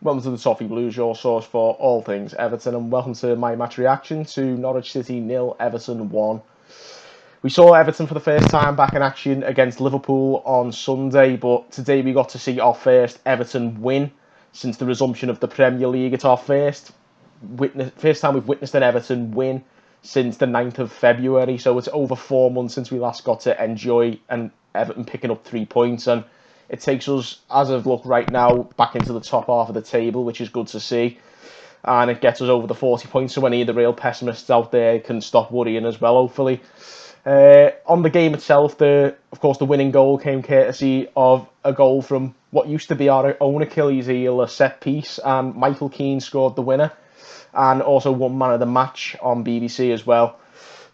Welcome to the Toffee Blues, your source for all things Everton, and welcome to my match reaction to Norwich City 0, Everton 1. We saw Everton for the first time back in action against Liverpool on Sunday, but today we got to see our first Everton win since the resumption of the Premier League. It's our first time we've witnessed an Everton win since the 9th of February, so it's over 4 months since we last got to enjoy an Everton picking up 3 points, and it takes us, as of look right now, back into the top half of the table, which is good to see. And it gets us over the 40 points, so any of the real pessimists out there can stop worrying as well, hopefully. On the game itself, of course, the winning goal came courtesy of a goal from what used to be our own Achilles heel, a set piece, and Michael Keane scored the winner, and also won man of the match on BBC as well.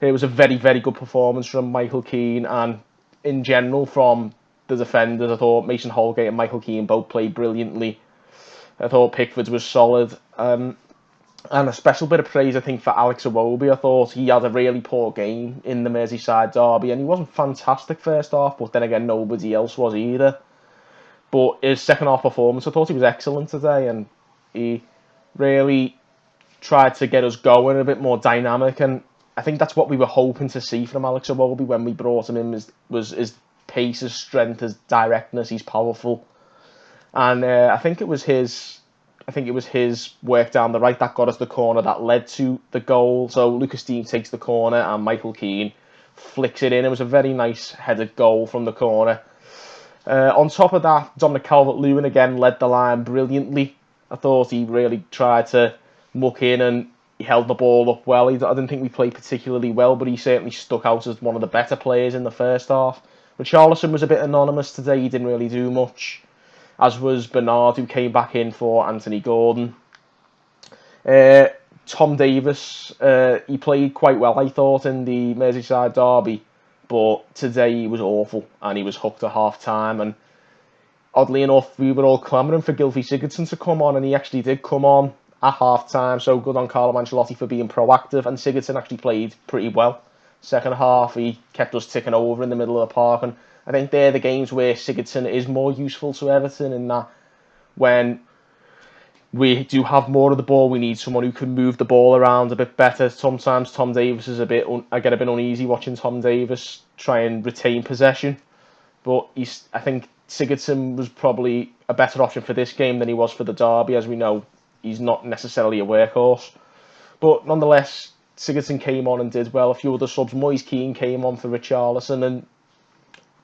It was a very, very good performance from Michael Keane, and in general from the defenders. I thought Mason Holgate and Michael Keane both played brilliantly. I thought Pickford was solid. And a special bit of praise, I think, for Alex Iwobi. I thought he had a really poor game in the Merseyside derby, and he wasn't fantastic first half, but then again, nobody else was either. But his second half performance, I thought he was excellent today, and he really tried to get us going, a bit more dynamic, and I think that's what we were hoping to see from Alex Iwobi when we brought him in, was his pace, his strength, his directness. He's powerful, and I think it was his work down the right that got us the corner that led to the goal. So Lucas Dean takes the corner and Michael Keane flicks it in. It was a very nice headed goal from the corner. On top of that, Dominic Calvert-Lewin again led the line brilliantly. I thought he really tried to muck in and he held the ball up well. I didn't think we played particularly well, but he certainly stuck out as one of the better players in the first half. Richarlison was a bit anonymous today. He didn't really do much, as was Bernard, who came back in for Anthony Gordon. Tom Davies, he played quite well, I thought, in the Merseyside derby, but today he was awful, and he was hooked at half-time, and oddly enough, we were all clamouring for Gylfi Sigurdsson to come on, and he actually did come on at half-time, so good on Carlo Ancelotti for being proactive, and Sigurdsson actually played pretty well. Second half, he kept us ticking over in the middle of the park, and I think they're the games where Sigurdsson is more useful to Everton, in that when we do have more of the ball, we need someone who can move the ball around a bit better. Sometimes Tom Davies is I get a bit uneasy watching Tom Davies try and retain possession, but I think Sigurdsson was probably a better option for this game than he was for the derby. As we know, he's not necessarily a workhorse, but nonetheless, Sigurdsson came on and did well. A few other subs. Moise Keane came on for Richarlison and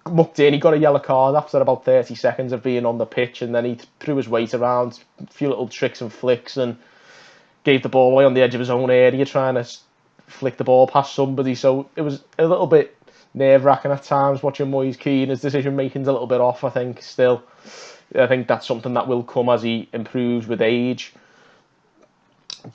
mucked in. He got a yellow card after about 30 seconds of being on the pitch, and then he threw his weight around, a few little tricks and flicks, and gave the ball away on the edge of his own area, trying to flick the ball past somebody. So it was a little bit nerve-wracking at times watching Moise Keane. His decision-making's a little bit off, I think, still. I think that's something that will come as he improves with age.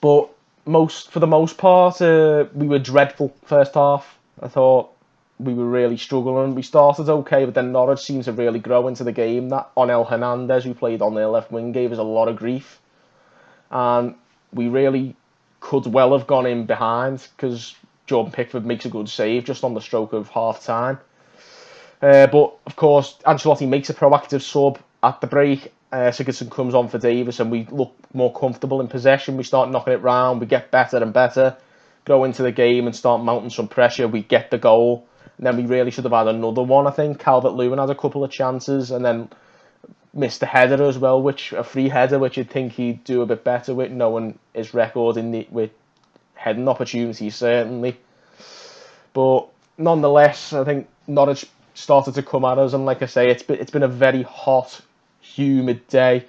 But for the most part, we were dreadful first half. I thought we were really struggling. We started okay, but then Norwich seemed to really grow into the game. That Onel Hernandez, who played on their left wing, gave us a lot of grief. And we really could well have gone in behind, because Jordan Pickford makes a good save just on the stroke of half-time. But, of course, Ancelotti makes a proactive sub at the break. Sigurdsson comes on for Davies, and we look more comfortable in possession. We start knocking it round. We get better and better. Go into the game and start mounting some pressure. We get the goal. And then we really should have had another one, I think. Calvert-Lewin had a couple of chances and then missed a header as well, a free header, which you'd think he'd do a bit better with, knowing his record with heading opportunities, certainly. But nonetheless, I think Norwich started to come at us, and like I say, it's been a very hot, humid day,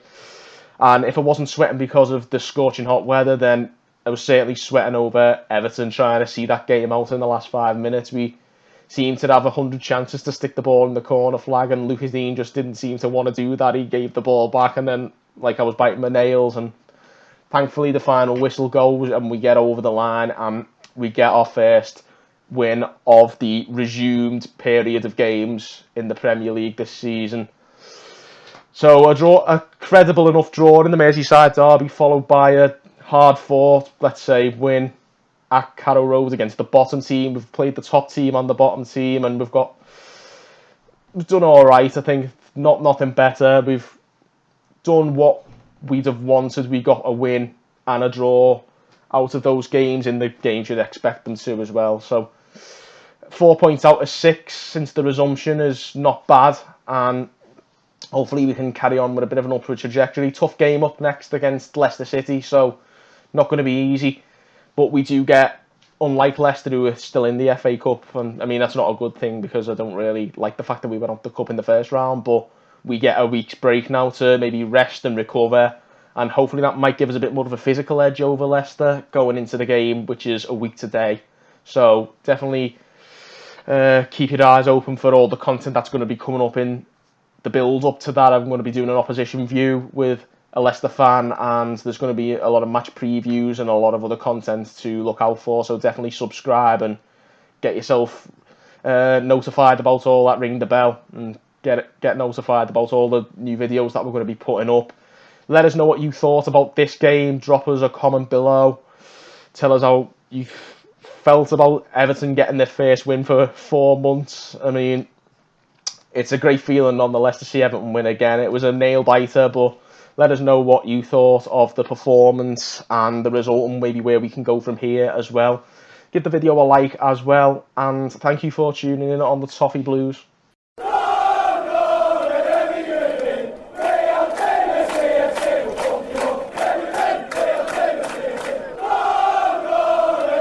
and if I wasn't sweating because of the scorching hot weather, then I was certainly sweating over Everton trying to see that game out in the last 5 minutes. We seemed to have 100 chances to stick the ball in the corner flag, and Lucas Dean just didn't seem to want to do that. He gave the ball back, and then I was biting my nails, and thankfully the final whistle goes and we get over the line and we get our first win of the resumed period of games in the Premier League this season. So a credible enough draw in the Merseyside derby, followed by a hard-fought, let's say, win at Carrow Road against the bottom team. We've played the top team and the bottom team, and we've done all right. I think nothing better. We've done what we'd have wanted we got a win and a draw out of those games in the games you'd expect them to as well. So 4 points out of 6 since the resumption is not bad, and hopefully we can carry on with a bit of an upward trajectory. Tough game up next against Leicester City, so not going to be easy. But we do get, unlike Leicester, who are still in the FA Cup, and I mean that's not a good thing because I don't really like the fact that we went off the cup in the first round, but we get a week's break now to maybe rest and recover, and hopefully that might give us a bit more of a physical edge over Leicester going into the game, which is a week today. So definitely keep your eyes open for all the content that's going to be coming up in the build up to that. I'm going to be doing an opposition view with a Leicester fan, and there's going to be a lot of match previews and a lot of other content to look out for. So definitely subscribe and get yourself notified about all that. Ring the bell and get notified about all the new videos that we're going to be putting up. Let us know what you thought about this game. Drop us a comment below. Tell us how you felt about Everton getting their first win for 4 months. I mean, it's a great feeling nonetheless to see Everton win again. It was a nail biter, but let us know what you thought of the performance and the result, and maybe where we can go from here as well. Give the video a like as well, and thank you for tuning in on the Toffee Blues.